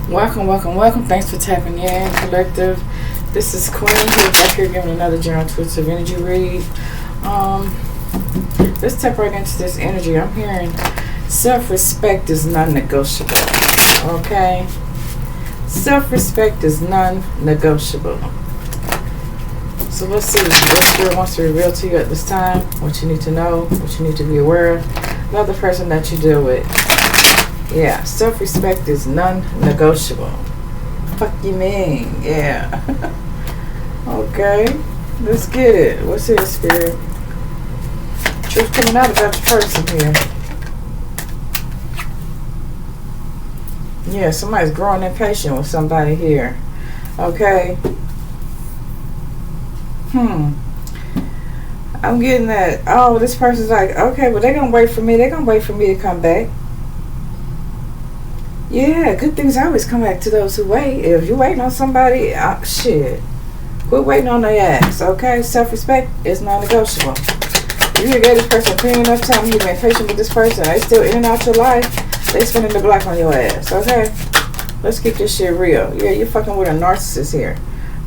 Welcome, welcome, welcome. Thanks for tapping in, collective. This is Queen here, back here giving another general intuitive energy read. Let's tap right into this energy. I'm hearing self-respect is non-negotiable. Okay? Self-respect is non-negotiable. So let's see what Spirit wants to reveal to you at this time, what you need to know, what you need to be aware of. Love the person that you deal with. Yeah, self-respect is non-negotiable. Fuck you mean? Yeah. Okay, let's get it. What's here, Spirit? Truth coming out about your person here. Yeah, somebody's growing impatient with somebody here. Okay. I'm getting that. Oh, this person's like, okay, well, they're gonna wait for me. They're gonna wait for me to come back. Yeah, good things always come back to those who wait. If you're waiting on somebody, shit, quit waiting on their ass, okay? Self-respect is non-negotiable. If you gave this person plenty enough time, you've been patient with this person, they still in and out your life, they spinning the block on your ass, okay? Let's keep this shit real. Yeah, you're fucking with a narcissist here,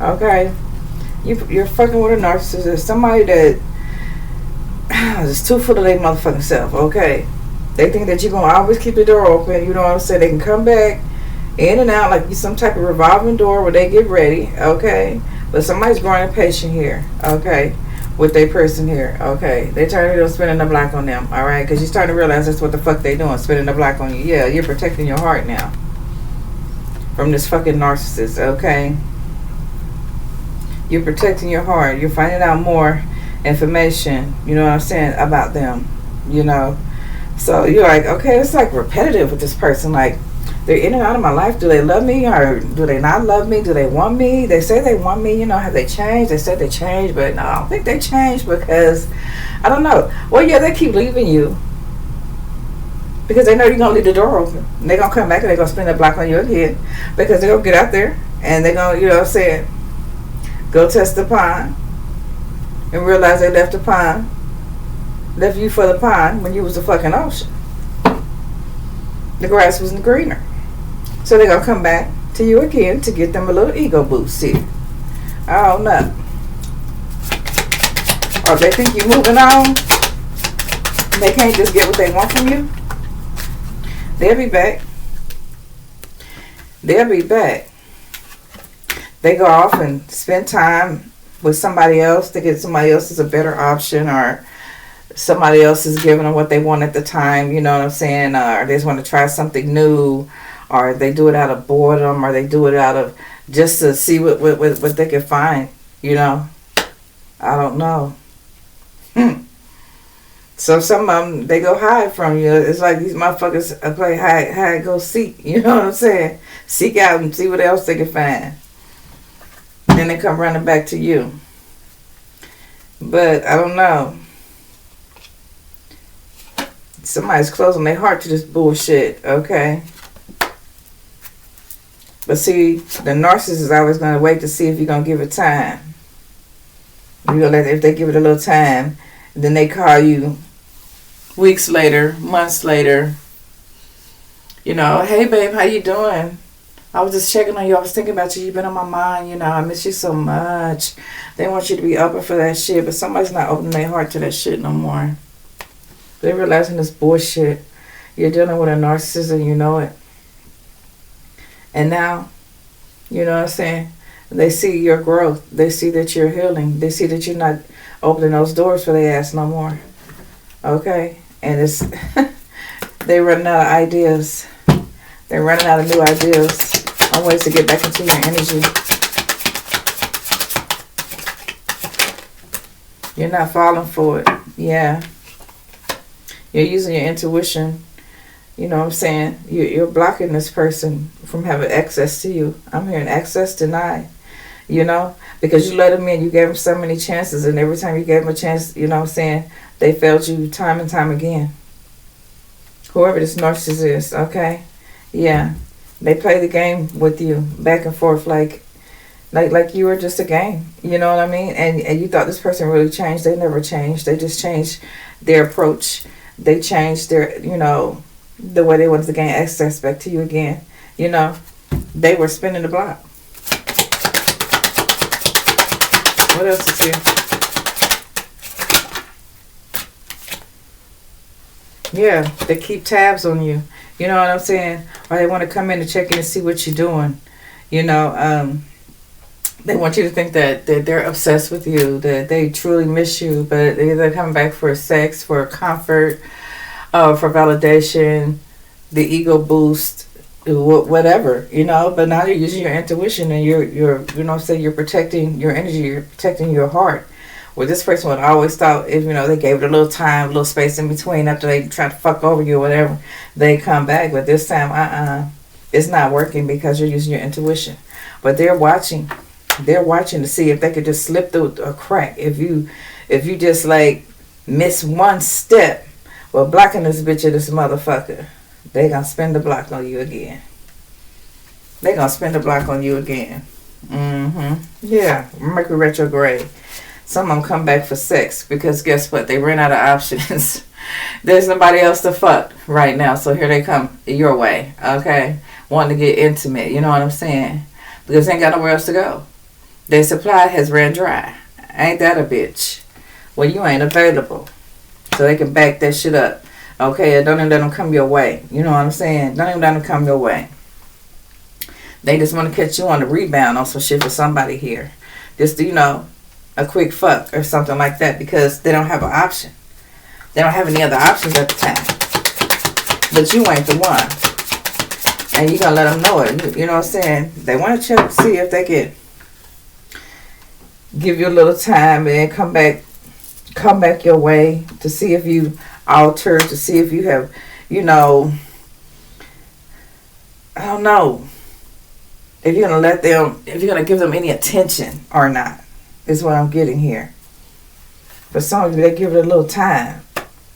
okay? You're fucking with a narcissist, somebody that is too full of their motherfucking self, okay? They think that you're going to always keep the door open. You know what I'm saying? They can come back in and out like some type of revolving door where they get ready. Okay? But somebody's growing impatient here. Okay? With their person here. Okay? They're turning to spinning the block on them. Alright? Because you're starting to realize that's what the fuck they doing. Spinning the block on you. Yeah, you're protecting your heart now. From this fucking narcissist. Okay? You're protecting your heart. You're finding out more information. You know what I'm saying? About them. You know? So you're like, okay, it's like repetitive with this person. Like, they're in and out of my life. Do they love me or do they not love me? Do they want me? They say they want me. You know, have they changed? They said they changed, but no, I don't think they changed because, I don't know. Well, yeah, they keep leaving you because they know you're going to leave the door open. And they're going to come back and they're going to spin the block on you again because they're going to get out there and they're going to, you know what I'm saying, go test the pond and realize they left the pond. Left you for the pond when you was the fucking ocean. The grass wasn't greener. So they're going to come back to you again to get them a little ego boost here. I don't know. Or they think you're moving on. They can't just get what they want from you. They'll be back. They'll be back. They go off and spend time with somebody else to get somebody else is a better option, or somebody else is giving them what they want at the time, you know what I'm saying? Or they just want to try something new, or they do it out of boredom, or they do it out of just to see what they can find, you know? I don't know. So some of them, they go hide from you. It's like these motherfuckers play hide, go seek, you know what I'm saying? Seek out and see what else they can find. Then they come running back to you. But I don't know. Somebody's closing their heart to this bullshit, okay? But see, the narcissist is always going to wait to see if you're going to give it time. If they give it a little time, then they call you weeks later, months later. You know, hey babe, how you doing? I was just checking on you. I was thinking about you. You've been on my mind. You know, I miss you so much. They want you to be open for that shit, but somebody's not opening their heart to that shit no more. They're realizing this bullshit. You're dealing with a narcissist and you know it. And now, you know what I'm saying? They see your growth. They see that you're healing. They see that you're not opening those doors for their ass no more. Okay? And it's they're running out of ideas. They're running out of new ideas on ways to get back into your energy. You're not falling for it. Yeah. You're using your intuition. You know what I'm saying? You're blocking this person from having access to you. I'm hearing access denied. You know? Because you let them in. You gave them so many chances. And every time you gave them a chance, you know what I'm saying, they failed you time and time again. Whoever this narcissist is, okay? Yeah. They play the game with you back and forth like you were just a game. You know what I mean? And you thought this person really changed. They never changed. They just changed their approach. They changed their, you know, the way they wanted to gain access back to you again. You know, They were spinning the block. What else is here? Yeah, they keep tabs on you. You know what I'm saying? Or they want to come in to check in and see what you're doing. You know, they want you to think that they're obsessed with you, that they truly miss you, but they're coming back for sex, for comfort, for validation, the ego boost, whatever, you know. But now you're using your intuition, and you're you know what I'm saying, you're protecting your energy, you're protecting your heart. Well, this person would always thought, if, you know, they gave it a little time, a little space in between after they tried to fuck over you or whatever, they come back. But this time, it's not working because you're using your intuition. But they're watching. They're watching to see if they could just slip through a crack. If you just like miss one step, well, blocking this bitch or this motherfucker, they gonna spin the block on you again. They gonna spin the block on you again. Yeah, Mercury retrograde. Some of them come back for sex because guess what? They ran out of options. There's nobody else to fuck right now, so here they come your way. Okay, wanting to get intimate. You know what I'm saying? Because they ain't got nowhere else to go. Their supply has ran dry. Ain't that a bitch? Well, you ain't available. So they can back that shit up. Okay, don't even let them come your way. You know what I'm saying? Don't even let them come your way. They just want to catch you on the rebound on some shit for somebody here. Just, you know, a quick fuck or something like that because they don't have an option. They don't have any other options at the time. But you ain't the one. And you going to let them know it. You know what I'm saying? They want to check to see if they can give you a little time and come back your way to see if you alter, to see if you have, you know, I don't know, if you're going to let them, if you're going to give them any attention or not, is what I'm getting here. For some of you, they give it a little time.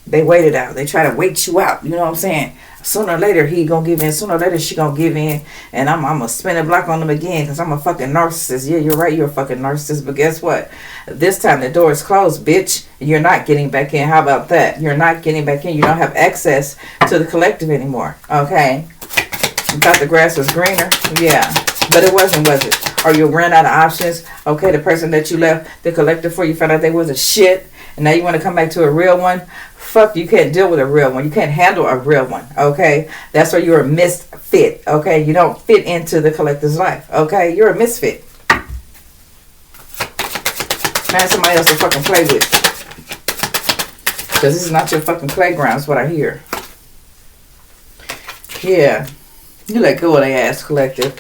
They wait it out. They try to wait you out. You know what I'm saying? Sooner or later, he gonna give in. Sooner or later, she gonna give in. And I'm gonna spin a block on them again because I'm a fucking narcissist. Yeah, you're right. You're a fucking narcissist. But guess what? This time, the door is closed, bitch. You're not getting back in. How about that? You're not getting back in. You don't have access to the collective anymore. Okay? You thought the grass was greener? Yeah. But it wasn't, was it? Or you ran out of options. Okay, the person that you left the collective for, you found out they wasn't shit. And now you want to come back to a real one? Fuck, you can't deal with a real one. You can't handle a real one, okay? That's why you're a misfit, okay? You don't fit into the collective's life, okay? You're a misfit. Find somebody else to fucking play with. Because this is not your fucking playground, is what I hear. Yeah. You let go of their ass, collective.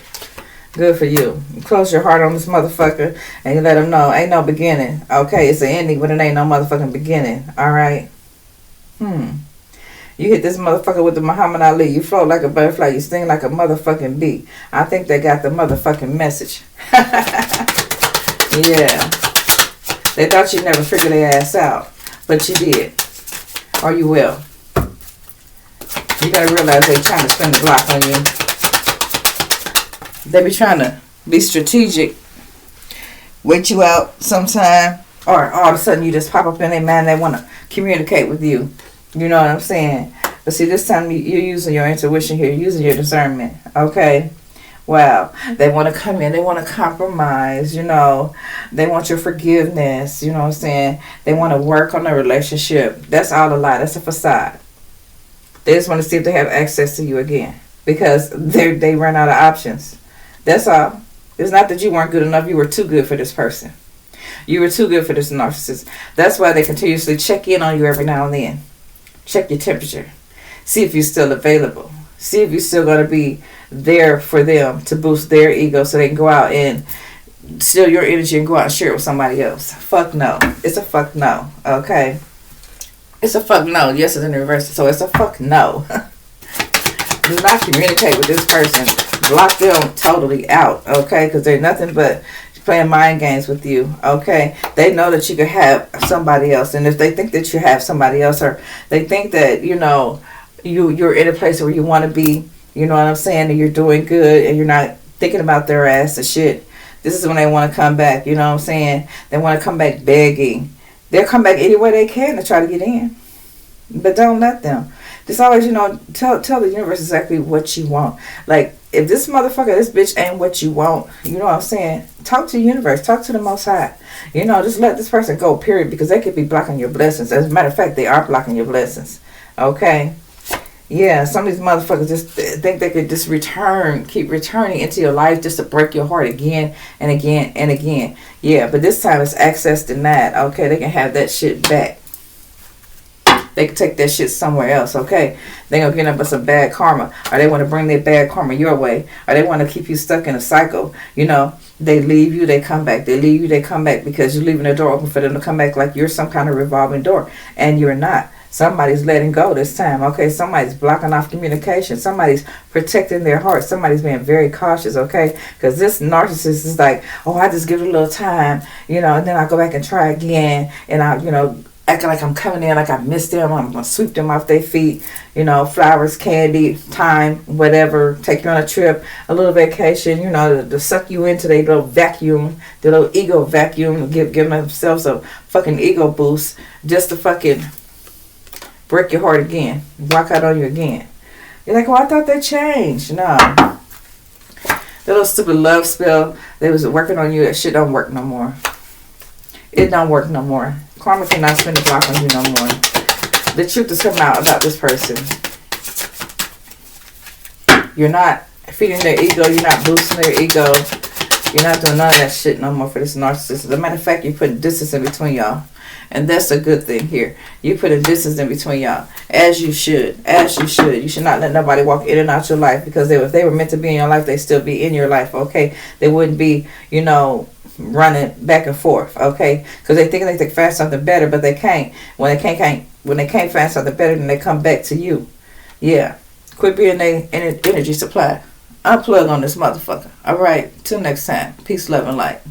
Good for you. You close your heart on this motherfucker and you let them know ain't no beginning. Okay, it's an ending, but it ain't no motherfucking beginning. Alright? You hit this motherfucker with the Muhammad Ali. You float like a butterfly. You sting like a motherfucking bee. I think they got the motherfucking message. Yeah. They thought you'd never figure their ass out. But you did. Or you will. You gotta realize they trying to spin the block on you. They be trying to be strategic. Wait you out sometime. Or all of a sudden you just pop up in their mind. They want to communicate with you. You know what I'm saying? But see, this time you're using your intuition here. You're using your discernment. Okay? Wow. They want to come in. They want to compromise. You know. They want your forgiveness. You know what I'm saying? They want to work on the relationship. That's all a lie. That's a facade. They just want to see if they have access to you again. Because they run out of options. That's all. It's not that you weren't good enough. You were too good for this person. You were too good for this narcissist. That's why they continuously check in on you every now and then. Check your temperature. See if you're still available. See if you're still going to be there for them to boost their ego so they can go out and steal your energy and go out and share it with somebody else. Fuck no. It's a fuck no. Okay? It's a fuck no. Yes, it's in reverse. So it's a fuck no. Do not communicate with this person. Block them totally out. Okay? Because they're nothing but playing mind games with you, okay? They know that you could have somebody else, and if they think that you have somebody else, or they think that, you know, you're in a place where you want to be, you know what I'm saying, and you're doing good, and you're not thinking about their ass and shit, this is when they want to come back, you know what I'm saying? They want to come back begging. They'll come back any way they can to try to get in, but don't let them. Just always, tell the universe exactly what you want. Like, if this motherfucker, this bitch ain't what you want, you know what I'm saying? Talk to the universe. Talk to the Most High. Just let this person go, period, because they could be blocking your blessings. As a matter of fact, they are blocking your blessings. Okay? Yeah, some of these motherfuckers just think they could just keep returning into your life just to break your heart again and again and again. Yeah, but this time it's access denied. Okay, they can have that shit back. They can take that shit somewhere else, okay? They gonna get up with some bad karma. Or they want to bring their bad karma your way. Or they want to keep you stuck in a cycle. They leave you, they come back. They leave you, they come back. Because you're leaving the door open for them to come back like you're some kind of revolving door. And you're not. Somebody's letting go this time, okay? Somebody's blocking off communication. Somebody's protecting their heart. Somebody's being very cautious, okay? Because this narcissist is like, oh, I just give it a little time, and then I go back and try again. And I, acting like I'm coming in, like I missed them. I'm going to sweep them off their feet. Flowers, candy, time, whatever. Take you on a trip, a little vacation, to suck you into their little vacuum, their little ego vacuum, give themselves a fucking ego boost just to fucking break your heart again, walk out on you again. You're like, I thought they changed. No. That little stupid love spell they was working on you, that shit don't work no more. It don't work no more. Karma cannot spin the block on you no more. The truth is coming out about this person. You're not feeding their ego. You're not boosting their ego. You're not doing none of that shit no more for this narcissist. As a matter of fact, you're putting distance in between y'all. And that's a good thing here. You put a distance in between y'all. As you should. As you should. You should not let nobody walk in and out your life. Because if they were meant to be in your life, they'd still be in your life. Okay? They wouldn't be, running back and forth. Okay? Because they think they can find something better, but they can't. When they can't find something better, then they come back to you. Yeah. Quit being their energy supply. Unplug on this motherfucker. Alright? Till next time. Peace, love, and light.